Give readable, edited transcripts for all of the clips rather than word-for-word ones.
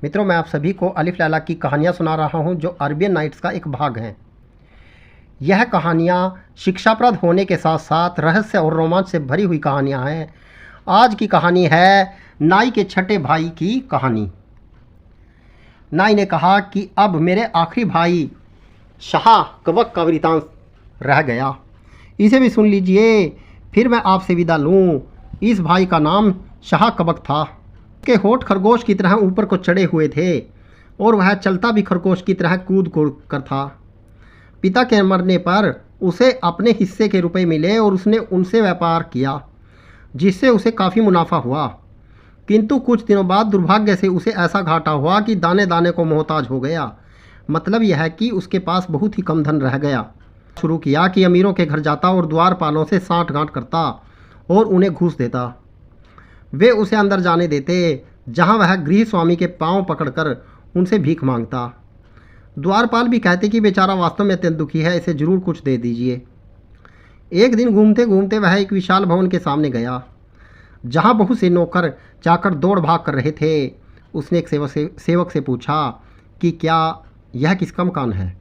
मित्रों, मैं आप सभी को अलिफ लैला की कहानियाँ सुना रहा हूँ जो अरबियन नाइट्स का एक भाग है। यह कहानियाँ शिक्षाप्रद होने के साथ साथ रहस्य और रोमांच से भरी हुई कहानियाँ हैं। आज की कहानी है नाई के छठे भाई की कहानी। नाई ने कहा कि अब मेरे आखिरी भाई शाह कबक का वृतांत रह गया, इसे भी सुन लीजिए, फिर मैं आपसे विदा लूँ। इस भाई का नाम शाह कबक था। उसके होठ खरगोश की तरह ऊपर को चढ़े हुए थे और वह चलता भी खरगोश की तरह कूद कूद कर था। पिता के मरने पर उसे अपने हिस्से के रुपए मिले और उसने उनसे व्यापार किया, जिससे उसे काफ़ी मुनाफा हुआ। किंतु कुछ दिनों बाद दुर्भाग्य से उसे ऐसा घाटा हुआ कि दाने दाने को मोहताज हो गया। मतलब यह है कि उसके पास बहुत ही कम धन रह गया। शुरू किया कि अमीरों के घर जाता और द्वारपालों से साठ गांठ करता और उन्हें घूस देता। वे उसे अंदर जाने देते, जहां वह गृह स्वामी के पांव पकड़कर उनसे भीख मांगता। द्वारपाल भी कहते कि बेचारा वास्तव में अत्यंत दुखी है, इसे जरूर कुछ दे दीजिए। एक दिन घूमते घूमते वह एक विशाल भवन के सामने गया, जहां बहुत से नौकर जाकर दौड़ भाग कर रहे थे। उसने एक सेवक से पूछा कि क्या यह किसका मकान है।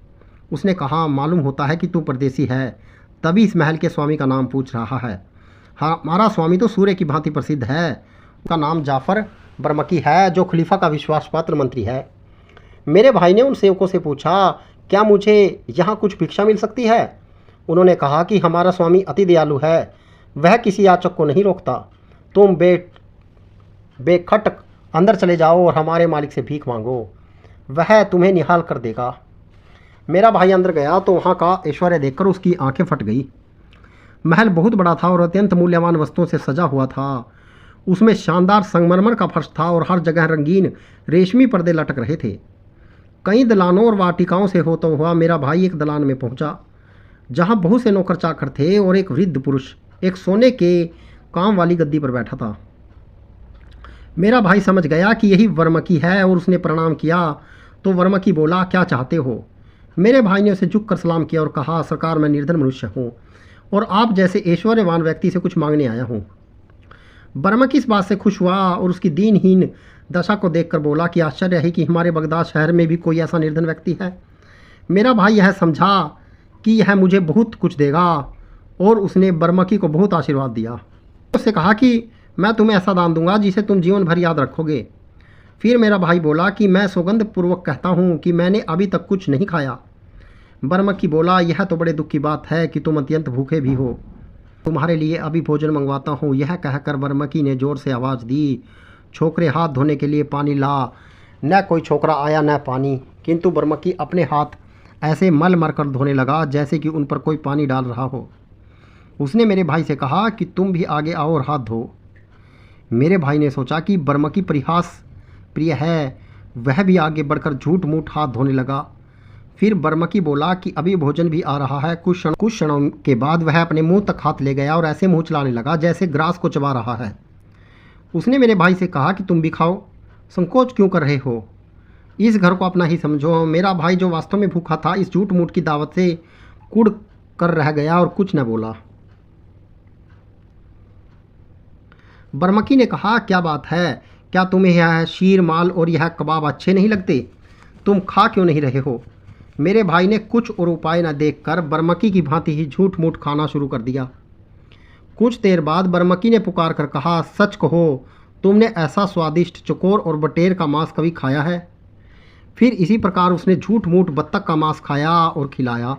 उसने कहा, मालूम होता है कि तू परदेसी है, तभी इस महल के स्वामी का नाम पूछ रहा है। हाँ, हमारा स्वामी तो सूर्य की भांति प्रसिद्ध है। उसका नाम जाफ़र बरमकी है, जो खलीफा का विश्वासपात्र मंत्री है। मेरे भाई ने उन सेवकों से पूछा, क्या मुझे यहाँ कुछ भिक्षा मिल सकती है। उन्होंने कहा कि हमारा स्वामी अति दयालु है, वह किसी याचक को नहीं रोकता। तुम बेखटक अंदर चले जाओ और हमारे मालिक से भीख मांगो, वह तुम्हें निहाल कर देगा। मेरा भाई अंदर गया तो वहाँ का ऐश्वर्य देखकर उसकी आंखें फट गई। महल बहुत बड़ा था और अत्यंत मूल्यवान वस्तुओं से सजा हुआ था। उसमें शानदार संगमरमर का फर्श था और हर जगह रंगीन रेशमी पर्दे लटक रहे थे। कई दलानों और वाटिकाओं से होता हुआ मेरा भाई एक दलान में पहुंचा, जहां बहुत से नौकर चाकर थे और एक वृद्ध पुरुष एक सोने के काम वाली गद्दी पर बैठा था। मेरा भाई समझ गया कि यही वर्मकी है और उसने प्रणाम किया तो वर्मकी बोला, क्या चाहते हो। मेरे भाई ने उसे झुककर सलाम किया और कहा, सरकार, मैं निर्धन मनुष्य हूँ और आप जैसे ऐश्वर्यवान व्यक्ति से कुछ मांगने आया हूँ। बर्मकी इस बात से खुश हुआ और उसकी दीनहीन दशा को देखकर बोला कि आश्चर्य है कि हमारे बगदाद शहर में भी कोई ऐसा निर्धन व्यक्ति है। मेरा भाई यह समझा कि यह मुझे बहुत कुछ देगा और उसने बर्मकी को बहुत आशीर्वाद दिया। उससे कहा कि मैं तुम्हें ऐसा दान दूंगा जिसे तुम जीवन भर याद रखोगे। फिर मेरा भाई बोला कि मैं सौगंध पूर्वक कहता हूँ कि मैंने अभी तक कुछ नहीं खाया। बर्मकी बोला, यह तो बड़े दुख की बात है कि तुम अत्यंत भूखे भी हो, तुम्हारे लिए अभी भोजन मंगवाता हूँ। यह कहकर बर्मकी ने जोर से आवाज़ दी, छोकरे हाथ धोने के लिए पानी ला। न कोई छोकरा आया न पानी, किंतु बर्मकी अपने हाथ ऐसे मल मर कर धोने लगा जैसे कि उन पर कोई पानी डाल रहा हो। उसने मेरे भाई से कहा कि तुम भी आगे आओ और हाथ धो। मेरे भाई ने सोचा कि बर्मकी परिहास प्रिय है, वह भी आगे बढ़कर झूठ मूठ हाथ धोने लगा। फिर बर्मकी बोला कि अभी भोजन भी आ रहा है। कुछ क्षणों के बाद वह अपने मुंह तक हाथ ले गया और ऐसे मुंह चलाने लगा जैसे ग्रास को चबा रहा है। उसने मेरे भाई से कहा कि तुम भी खाओ, संकोच क्यों कर रहे हो, इस घर को अपना ही समझो। मेरा भाई जो वास्तव में भूखा था, इस झूठ मूठ की दावत से कुड़ कर रह गया और कुछ न बोला। बर्मकी ने कहा, क्या बात है, क्या तुम्हें यह शीर माल और यह कबाब अच्छे नहीं लगते, तुम खा क्यों नहीं रहे हो। मेरे भाई ने कुछ और उपाय न देखकर बर्मकी की भांति ही झूठ मूठ खाना शुरू कर दिया। कुछ देर बाद बर्मकी ने पुकार कर कहा, सच कहो, तुमने ऐसा स्वादिष्ट चकोर और बटेर का मांस कभी खाया है। फिर इसी प्रकार उसने झूठ मूठ बत्तख का मांस खाया और खिलाया।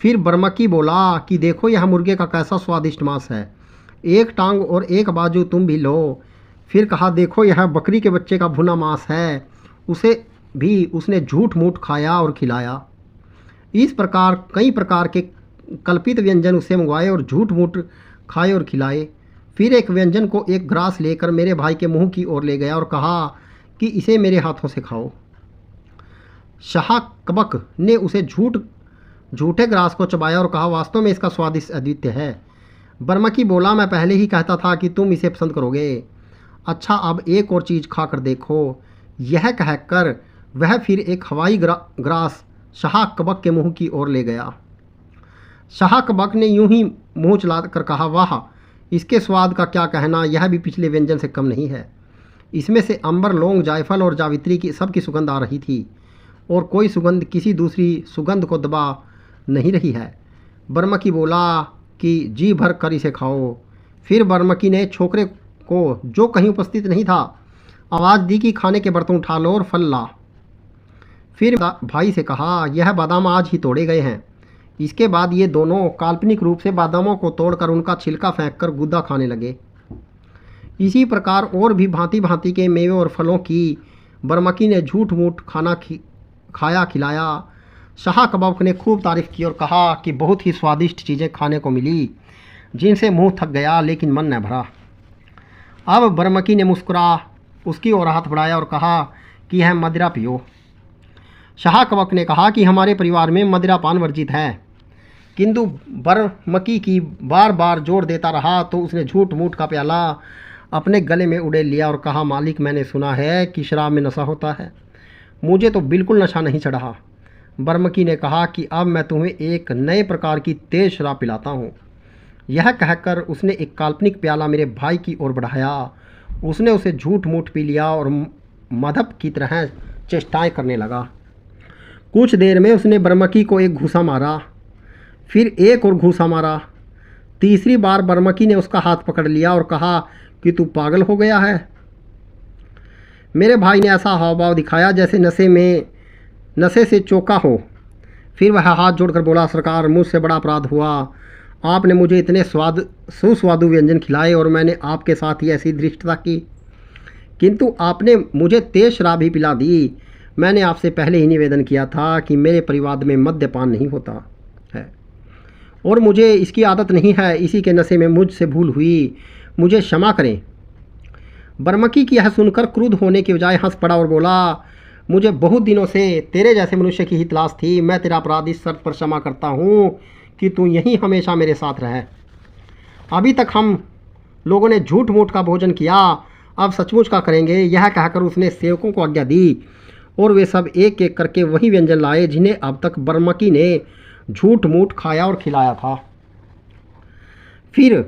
फिर बर्मकी बोला कि देखो यह मुर्गे का कैसा स्वादिष्ट मांस है, एक टांग और एक बाजू तुम भी लो। फिर कहा, देखो यह बकरी के बच्चे का भुना मांस है, उसे भी उसने झूठ मूठ खाया और खिलाया। इस प्रकार कई प्रकार के कल्पित व्यंजन उसे मंगवाए और झूठ मूठ खाए और खिलाए। फिर एक व्यंजन को एक ग्रास लेकर मेरे भाई के मुंह की ओर ले गया और कहा कि इसे मेरे हाथों से खाओ। शाह कबक ने उसे झूठे ग्रास को चबाया और कहा, वास्तव में इसका स्वाद अद्वितीय है। बर्मकी बोला, मैं पहले ही कहता था कि तुम इसे पसंद करोगे। अच्छा, अब एक और चीज़ खा कर देखो। यह कहकर वह फिर एक हवाई ग्रास शाह कबक के मुंह की ओर ले गया। शाह कबक ने यूं ही मुंह चला कर कहा, वाह, इसके स्वाद का क्या कहना, यह भी पिछले व्यंजन से कम नहीं है। इसमें से अंबर, लौंग, जायफल और जावित्री की सबकी सुगंध आ रही थी और कोई सुगंध किसी दूसरी सुगंध को दबा नहीं रही है। बरमकी बोला कि जी भर कर इसे खाओ। फिर बरमकी ने छोकरे को, जो कहीं उपस्थित नहीं था, आवाज़ दी कि खाने के बर्तन उठा लो और फल ला। फिर भाई से कहा, यह बादाम आज ही तोड़े गए हैं। इसके बाद ये दोनों काल्पनिक रूप से बादामों को तोड़कर उनका छिलका फेंककर गुद्दा खाने लगे। इसी प्रकार और भी भांति भांति के मेवे और फलों की बरमकी ने झूठ मूठ खाया खिलाया। शाह कबाब ने खूब तारीफ़ की और कहा कि बहुत ही स्वादिष्ट चीज़ें खाने को मिली, जिनसे मुंह थक गया लेकिन मन न भरा। अब बरमकी ने मुस्कुरा उसकी ओर हाथ बढ़ाया और कहा कि यह मदिरा पियो। शाह कबाब ने कहा कि हमारे परिवार में मदिरापान वर्जित है, किंतु बरमकी की बार बार जोर देता रहा तो उसने झूठ मूठ का प्याला अपने गले में उड़ेल लिया और कहा, मालिक, मैंने सुना है कि शराब में नशा होता है, मुझे तो बिल्कुल नशा नहीं चढ़ा। बरमकी ने कहा कि अब मैं तुम्हें एक नए प्रकार की तेज़ शराब पिलाता हूँ। यह कहकर उसने एक काल्पनिक प्याला मेरे भाई की ओर बढ़ाया। उसने उसे झूठ मूठ पी लिया और मधप की तरह चेष्टाएं करने लगा। कुछ देर में उसने बरमकी को एक घूसा मारा, फिर एक और घूसा मारा। तीसरी बार बरमकी ने उसका हाथ पकड़ लिया और कहा कि तू पागल हो गया है। मेरे भाई ने ऐसा हाव भाव दिखाया जैसे नशे से चौका हो। फिर वह हाथ जोड़कर बोला, सरकार, मुझसे बड़ा अपराध हुआ। आपने मुझे इतने सुस्वादु व्यंजन खिलाए और मैंने आपके साथ ही ऐसी धृष्टता की, किंतु आपने मुझे तेज शराब ही पिला दी। मैंने आपसे पहले ही निवेदन किया था कि मेरे परिवार में मद्यपान नहीं होता है और मुझे इसकी आदत नहीं है। इसी के नशे में मुझसे भूल हुई, मुझे क्षमा करें। बरमकी की यह सुनकर क्रुद्ध होने के बजाय हंस पड़ा और बोला, मुझे बहुत दिनों से तेरे जैसे मनुष्य की ही तलाश थी। मैं तेरा अपराध इस शर्त पर क्षमा करता हूँ कि तू यहीं हमेशा मेरे साथ रहे। अभी तक हम लोगों ने झूठ मूठ का भोजन किया, अब सचमुच का करेंगे। यह कहकर उसने सेवकों को आज्ञा दी और वे सब एक एक करके वही व्यंजन लाए जिन्हें अब तक बरमकी ने झूठ मूठ खाया और खिलाया था। फिर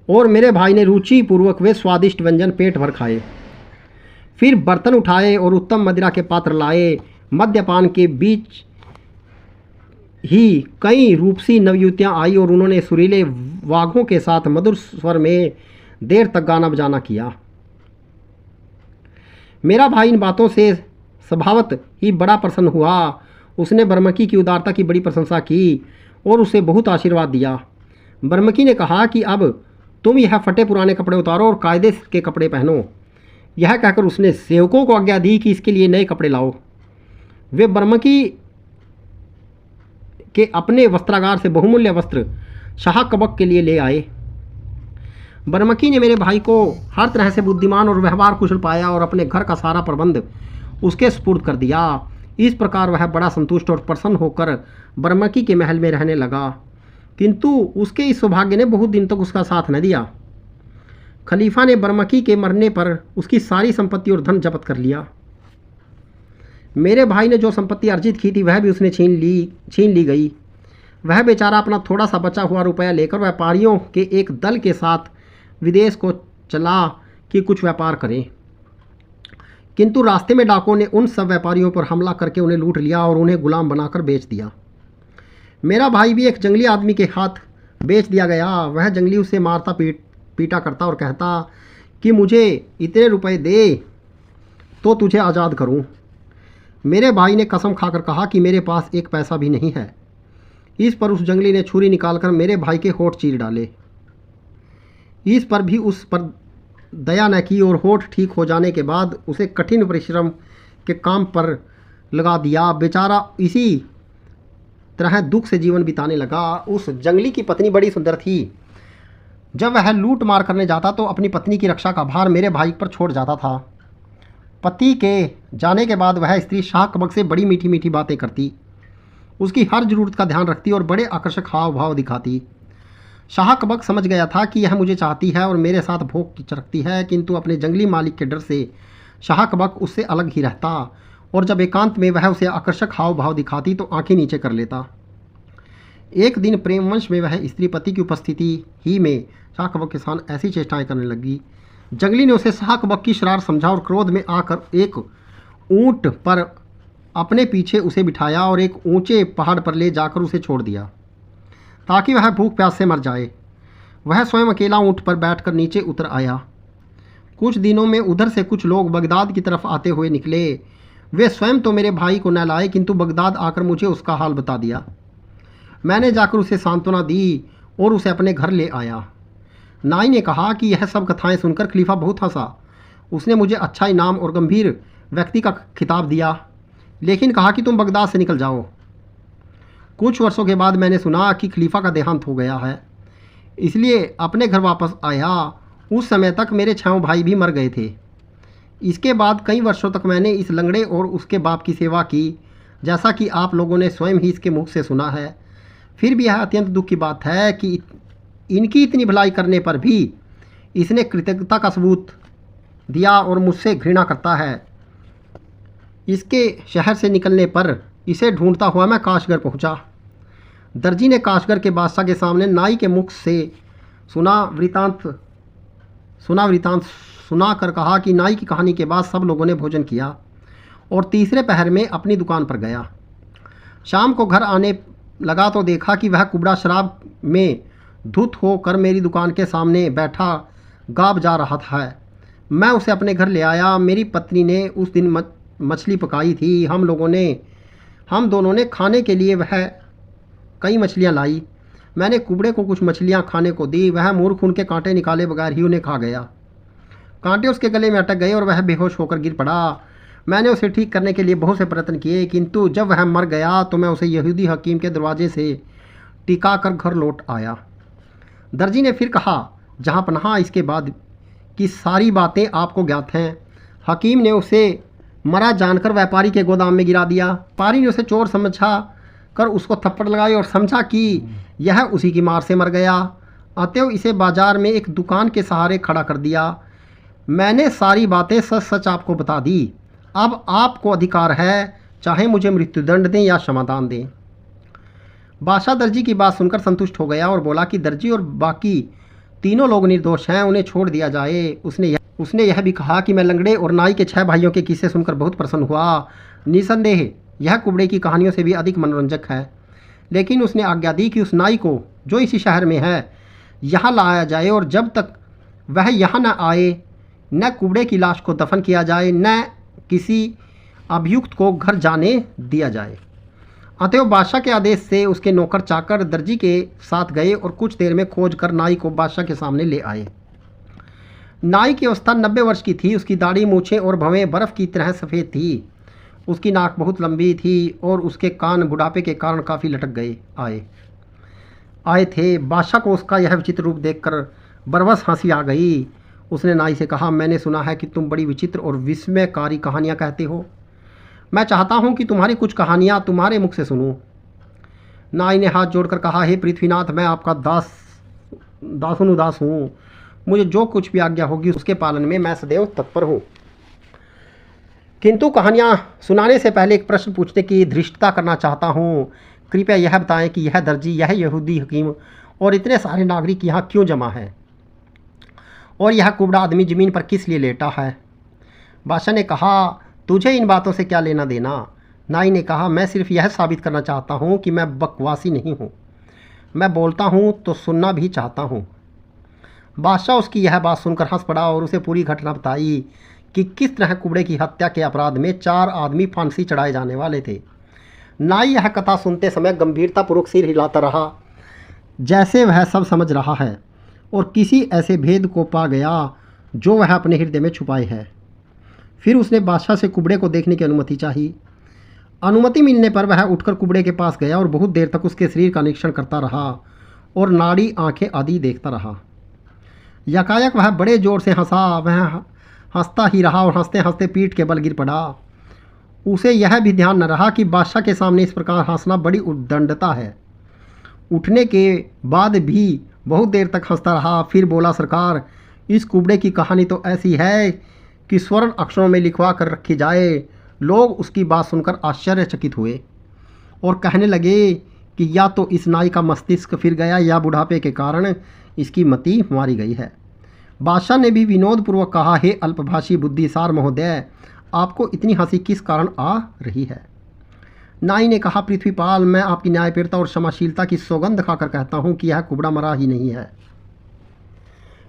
और मेरे भाई ने रुचि पूर्वक वे स्वादिष्ट व्यंजन पेट भर खाए। फिर बर्तन उठाए और उत्तम मदिरा के पात्र लाए। मद्यपान के बीच ही कई रूपसी नवयुवतियाँ आई और उन्होंने सुरीले वाघों के साथ मधुर स्वर में देर तक गाना बजाना किया। मेरा भाई इन बातों से स्वभावत ही बड़ा प्रसन्न हुआ। उसने बरमकी की उदारता की बड़ी प्रशंसा की और उसे बहुत आशीर्वाद दिया। बरमकी ने कहा कि अब तुम यह फटे पुराने कपड़े उतारो और कायदे के कपड़े पहनो। यह कहकर उसने सेवकों को आज्ञा दी कि इसके लिए नए कपड़े लाओ। वे बरमकी के अपने वस्त्रागार से बहुमूल्य वस्त्र शाह कबक के लिए ले आए। बरमकी ने मेरे भाई को हर तरह से बुद्धिमान और व्यवहार कुशल पाया और अपने घर का सारा प्रबंध उसके सुपुर्द कर दिया। इस प्रकार वह बड़ा संतुष्ट और प्रसन्न होकर बरमकी के महल में रहने लगा, किंतु उसके इस सौभाग्य ने बहुत दिन तक उसका साथ न दिया। खलीफा ने बरमकी के मरने पर उसकी सारी संपत्ति और धन जब्त कर लिया। मेरे भाई ने जो संपत्ति अर्जित की थी वह भी उसने छीन ली गई। वह बेचारा अपना थोड़ा सा बचा हुआ रुपया लेकर व्यापारियों के एक दल के साथ विदेश को चला कि कुछ व्यापार करें, किंतु रास्ते में डाकों ने उन सब व्यापारियों पर हमला करके उन्हें लूट लिया और उन्हें गुलाम बनाकर बेच दिया। मेरा भाई भी एक जंगली आदमी के हाथ बेच दिया गया। वह जंगली उसे मारता पीटा करता और कहता कि मुझे इतने रुपए दे तो तुझे आज़ाद करूं। मेरे भाई ने कसम खाकर कहा कि मेरे पास एक पैसा भी नहीं है। इस पर उस जंगली ने छुरी निकालकर मेरे भाई के होंठ चीर डाले। इस पर भी उस पर दया न की और होंठ ठीक हो जाने के बाद उसे कठिन परिश्रम के काम पर लगा दिया। बेचारा इसी तरह दुख से जीवन बिताने लगा। उस जंगली की पत्नी बड़ी सुंदर थी। जब वह लूट मार करने जाता तो अपनी पत्नी की रक्षा का भार मेरे भाई पर छोड़ जाता था। पति के जाने के बाद वह स्त्री शाह कबक से बड़ी मीठी मीठी बातें करती, उसकी हर ज़रूरत का ध्यान रखती और बड़े आकर्षक हाव भाव दिखाती। शाह कबक समझ गया था कि यह मुझे चाहती है और मेरे साथ भोग रखती है, किंतु अपने जंगली मालिक के डर से शाह कबक उससे अलग ही रहता और जब एकांत में वह उसे आकर्षक हाव भाव दिखाती तो आंखें नीचे कर लेता। एक दिन प्रेमवंश में वह स्त्री पति की उपस्थिति ही में शाह कबक के साथ ऐसी चेष्टाएं करने लगी जंगली ने उसे शाक बक्की शरार समझा और क्रोध में आकर एक ऊंट पर अपने पीछे उसे बिठाया और एक ऊंचे पहाड़ पर ले जाकर उसे छोड़ दिया ताकि वह भूख प्यास से मर जाए। वह स्वयं अकेला ऊंट पर बैठकर नीचे उतर आया। कुछ दिनों में उधर से कुछ लोग बगदाद की तरफ आते हुए निकले। वे स्वयं तो मेरे भाई को न लाए, किंतु बगदाद आकर मुझे उसका हाल बता दिया। मैंने जाकर उसे सांत्वना दी और उसे अपने घर ले आया। नाई ने कहा कि यह सब कथाएं सुनकर खलीफा बहुत हंसा। उसने मुझे अच्छा इनाम और गंभीर व्यक्ति का खिताब दिया, लेकिन कहा कि तुम बगदाद से निकल जाओ। कुछ वर्षों के बाद मैंने सुना कि खलीफा का देहांत हो गया है, इसलिए अपने घर वापस आया। उस समय तक मेरे 6 भाई भी मर गए थे। इसके बाद कई वर्षों तक मैंने इस लंगड़े और उसके बाप की सेवा की, जैसा कि आप लोगों ने स्वयं ही इसके मुख से सुना है। फिर भी यह अत्यंत दुख की बात है कि इनकी इतनी भलाई करने पर भी इसने कृतज्ञता का सबूत दिया और मुझसे घृणा करता है। इसके शहर से निकलने पर इसे ढूंढता हुआ मैं काशगर पहुंचा। दर्जी ने काशगर के बादशाह के सामने नाई के मुख से सुना वृतांत सुनाकर कहा कि नाई की कहानी के बाद सब लोगों ने भोजन किया और तीसरे पहर में अपनी दुकान पर गया। शाम को घर आने लगा तो देखा कि वह कुबड़ा शराब में धुत होकर मेरी दुकान के सामने बैठा गाब जा रहा था। मैं उसे अपने घर ले आया। मेरी पत्नी ने उस दिन मछली पकाई थी। हम दोनों ने खाने के लिए वह कई मछलियां लाई। मैंने कुबड़े को कुछ मछलियां खाने को दी। वह मूर्ख उनके कांटे निकाले बगैर ही उन्हें खा गया। कांटे उसके गले में अटक गए और वह बेहोश होकर गिर पड़ा। मैंने उसे ठीक करने के लिए बहुत से प्रयत्न किए, किंतु जब वह मर गया तो मैं उसे यहूदी हकीम के दरवाजे से टिका कर घर लौट आया। दर्जी ने फिर कहा, जहाँ पनाह इसके बाद की सारी बातें आपको ज्ञात हैं। हकीम ने उसे मरा जानकर व्यापारी के गोदाम में गिरा दिया। व्यापारी ने उसे चोर समझा कर उसको थप्पड़ लगाई और समझा कि यह उसी की मार से मर गया। अतएव इसे बाजार में एक दुकान के सहारे खड़ा कर दिया। मैंने सारी बातें सच सच आपको बता दी। अब आपको अधिकार है, चाहे मुझे मृत्युदंड दें या क्षमादान दें। बादशाह दर्जी की बात सुनकर संतुष्ट हो गया और बोला कि दर्जी और बाकी तीनों लोग निर्दोष हैं, उन्हें छोड़ दिया जाए। उसने यह भी कहा कि मैं लंगड़े और नाई के 6 भाइयों के किस्से सुनकर बहुत प्रसन्न हुआ। निसंदेह यह कुबड़े की कहानियों से भी अधिक मनोरंजक है। लेकिन उसने आज्ञा दी कि उस नाई को, जो इसी शहर में है, यहाँ लाया जाए और जब तक वह यहाँ न आए न कुबड़े की लाश को दफन किया जाए, न किसी अभियुक्त को घर जाने दिया जाए। अतएव बादशाह के आदेश से उसके नौकर चाकर दर्जी के साथ गए और कुछ देर में खोज कर नाई को बादशाह के सामने ले आए। नाई की अवस्था 90 वर्ष की थी। उसकी दाढ़ी, मूछें और भवें बर्फ़ की तरह सफ़ेद थी। उसकी नाक बहुत लंबी थी और उसके कान बुढ़ापे के कारण काफ़ी लटक आए थे। बादशाह को उसका यह विचित्र रूप देखकर बरबस हंसी आ गई। उसने नाई से कहा, मैंने सुना है कि तुम बड़ी विचित्र और विस्मयकारी कहानियाँ कहते हो। मैं चाहता हूँ कि तुम्हारी कुछ कहानियाँ तुम्हारे मुख से सुनूँ। नाई ने हाथ जोड़कर कहा, हे पृथ्वीनाथ, मैं आपका दास हूँ। मुझे जो कुछ भी आज्ञा होगी उसके पालन में मैं सदैव तत्पर हूँ। किंतु कहानियाँ सुनाने से पहले एक प्रश्न पूछने की धृष्टता करना चाहता हूँ। कृपया यह बताएं कि यह दर्जी, यह यहूदी हकीम और इतने सारे नागरिक यहाँ क्यों जमा हैं, और यह कुबड़ा आदमी ज़मीन पर किस लिए लेटा है। बादशाह ने कहा, तुझे इन बातों से क्या लेना देना। नाई ने कहा, मैं सिर्फ यह साबित करना चाहता हूँ कि मैं बकवासी नहीं हूँ। मैं बोलता हूँ तो सुनना भी चाहता हूँ। बादशाह उसकी यह बात सुनकर हंस पड़ा और उसे पूरी घटना बताई कि किस तरह कुबड़े की हत्या के अपराध में 4 आदमी फांसी चढ़ाए जाने वाले थे। नाई यह कथा सुनते समय गंभीरतापूर्वक सिर हिलाता रहा, जैसे वह सब समझ रहा है और किसी ऐसे भेद को पा गया जो वह अपने हृदय में छुपाए है। फिर उसने बादशाह से कुबड़े को देखने की अनुमति चाही। अनुमति मिलने पर वह उठकर कुबड़े के पास गया और बहुत देर तक उसके शरीर का निरीक्षण करता रहा और नाड़ी, आंखें आदि देखता रहा। यकायक वह बड़े जोर से हंसा। वह हंसता ही रहा और हंसते हंसते पीठ के बल गिर पड़ा। उसे यह भी ध्यान न रहा कि बादशाह के सामने इस प्रकार हंसना बड़ी उद्दंडता है। उठने के बाद भी बहुत देर तक हंसता रहा। फिर बोला, सरकार, इस कुबड़े की कहानी तो ऐसी है कि स्वर्ण अक्षरों में लिखवा कर रखी जाए। लोग उसकी बात सुनकर आश्चर्यचकित हुए और कहने लगे कि या तो इस नाई का मस्तिष्क फिर गया या बुढ़ापे के कारण इसकी मति मारी गई है। बादशाह ने भी विनोदपूर्वक कहा, हे अल्पभाषी बुद्धिसार महोदय, आपको इतनी हंसी किस कारण आ रही है? नाई ने कहा, पृथ्वीपाल, मैं आपकी न्यायप्रियता और क्षमाशीलता की सौगंध खाकर कहता हूँ कि यह कुबड़ा मरा ही नहीं है।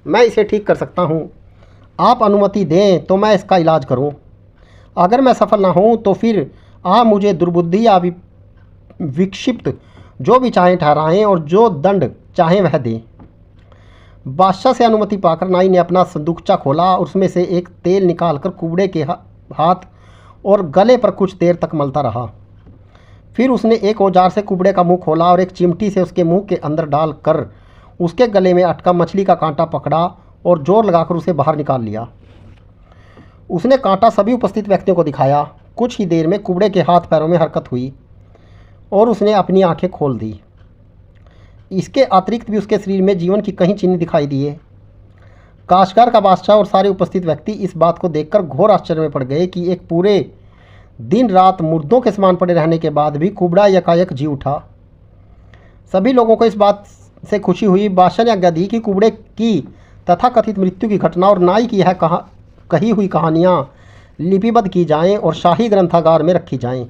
मैं इसे ठीक कर सकता हूँ। आप अनुमति दें तो मैं इसका इलाज करूँ। अगर मैं सफल ना हूँ तो फिर आप मुझे दुर्बुद्धि या विक्षिप्त जो भी चाहें ठहराएं और जो दंड चाहें वह दें। बादशाह से अनुमति पाकर नाई ने अपना संदूकचा खोला और उसमें से एक तेल निकालकर कुबड़े के हाथ और गले पर कुछ देर तक मलता रहा। फिर उसने एक औजार से कुबड़े का मुंह खोला और एक चिमटी से उसके मुंह के अंदर डालकर उसके गले में अटका मछली का कांटा पकड़ा और जोर लगाकर उसे बाहर निकाल लिया। उसने कांटा सभी उपस्थित व्यक्तियों को दिखाया। कुछ ही देर में कुबड़े के हाथ पैरों में हरकत हुई और उसने अपनी आंखें खोल दी। इसके अतिरिक्त भी उसके शरीर में जीवन की कई चिन्ह दिखाई दिए। काशगार का बादशाह और सारे उपस्थित व्यक्ति इस बात को देखकर घोर आश्चर्य में पड़ गए कि एक पूरे दिन रात मुर्दों के समान पड़े रहने के बाद भी कुबड़ा यकायक जी उठा। सभी लोगों को इस बात से खुशी हुई। बादशाह ने आज्ञा दी कि कुबड़े की तथाकथित मृत्यु की घटना और नाई की यह कही हुई कहानियाँ लिपिबद्ध की जाएं और शाही ग्रंथागार में रखी जाएं।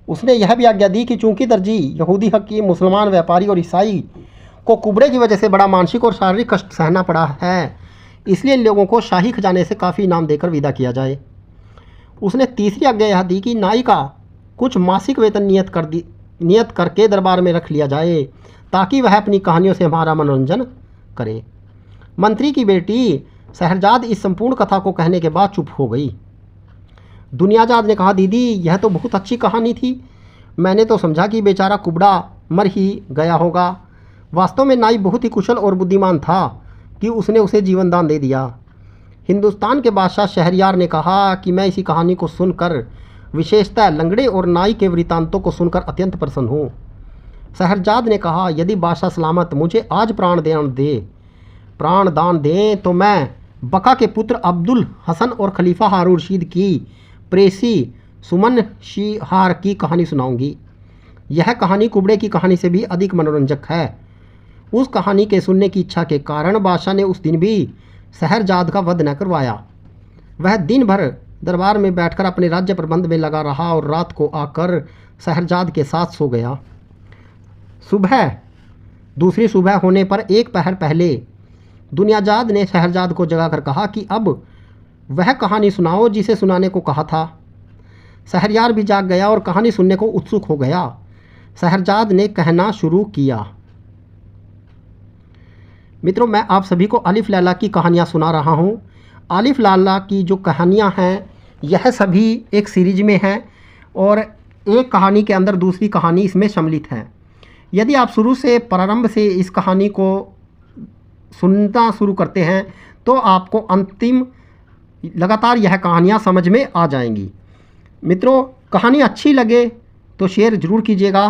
उसने यह भी आज्ञा दी कि चूंकि दर्जी, यहूदी हकीम, मुसलमान व्यापारी और ईसाई को कुबड़े की वजह से बड़ा मानसिक और शारीरिक कष्ट सहना पड़ा है, इसलिए इन लोगों को शाही खजाने से काफ़ी इनाम देकर विदा किया जाए। उसने तीसरी आज्ञा यह दी कि नाई का कुछ मासिक वेतन नियत करके दरबार में रख लिया जाए ताकि वह अपनी कहानियों से हमारा मनोरंजन करे। मंत्री की बेटी शहरजाद इस संपूर्ण कथा को कहने के बाद चुप हो गई। दुनियाजाद ने कहा, दीदी, यह तो बहुत अच्छी कहानी थी। मैंने तो समझा कि बेचारा कुबड़ा मर ही गया होगा। वास्तव में नाई बहुत ही कुशल और बुद्धिमान था कि उसने उसे जीवन दान दे दिया। हिंदुस्तान के बादशाह शहरयार ने कहा कि मैं इसी कहानी को सुनकर, विशेषतः लंगड़े और नाई के वृतांतों को सुनकर अत्यंत प्रसन्न हूँ। शहरजाद ने कहा, यदि बादशाह सलामत मुझे आज प्राण दान दें तो मैं बका के पुत्र अब्दुल हसन और खलीफा हारून रशीद की प्रेसी सुमन शिहार की कहानी सुनाऊंगी। यह कहानी कुबड़े की कहानी से भी अधिक मनोरंजक है। उस कहानी के सुनने की इच्छा के कारण बादशाह ने उस दिन भी शहरजाद का वध न करवाया। वह दिन भर दरबार में बैठकर अपने राज्य प्रबंध में लगा रहा और रात को आकर शहरजाद के साथ सो गया। दूसरी सुबह होने पर एक पहर पहले दुनियाजाद ने शहरजाद को जगाकर कहा कि अब वह कहानी सुनाओ जिसे सुनाने को कहा था। शहरयार भी जाग गया और कहानी सुनने को उत्सुक हो गया। शहरजाद ने कहना शुरू किया। मित्रों, मैं आप सभी को अलिफ लैला की कहानियाँ सुना रहा हूँ। अलिफ लैला की जो कहानियाँ हैं यह सभी एक सीरीज में हैं और एक कहानी के अंदर दूसरी कहानी इसमें सम्मिलित है। यदि आप शुरू से प्रारंभ से इस कहानी को सुनना शुरू करते हैं तो आपको अंतिम लगातार यह कहानियाँ समझ में आ जाएंगी। मित्रों, कहानी अच्छी लगे तो शेयर ज़रूर कीजिएगा।